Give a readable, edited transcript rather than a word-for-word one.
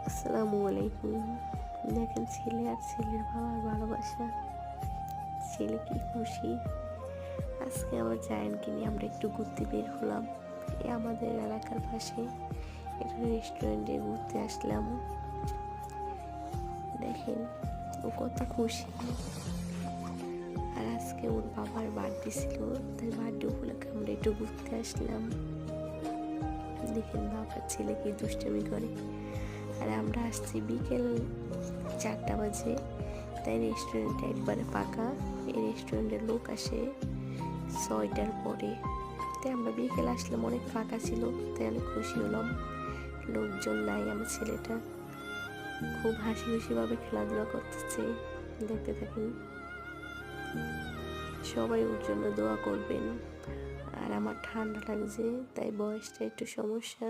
আসসালামু আলাইকুম। দেখেন ছেলে আর ছেলের বাবার ভালোবাসা, ছেলে কি খুশি। আজকে আমার জায়ানকে নিয়ে আমরা একটু ঘুরতে বের হলাম। আমাদের এলাকার পাশে একটা রেস্টুরেন্টে ঘুরতে আসলাম। দেখেন ও কত খুশি। আর আজকে ওর বাবার বার্থডে ছিল, তাই বার্থডে উপলক্ষে আমরা একটু ঘুরতে আসলাম। দেখেন বাবার ছেলে কি দুষ্টামি করে। আর আমরা আসছি বিকেল 4টা বাজে, তাই রেস্টুরেন্টটা একবারে ফাঁকা। এই রেস্টুরেন্টের লোক আসে 6টার পরে, তাই আমরা বিকেল আসলাম, অনেক ফাঁকা ছিল, তাই অনেক খুশি হলাম। লোকজন নাই, আমার ছেলেটা খুব হাসি খুশিভাবে খেলাধুলা করতেছে। দেখতে থাকুন, সবাই ওর জন্য দোয়া করবেন। আর আমার ঠান্ডা লাগছে, তাই বয়সটা একটু সমস্যা।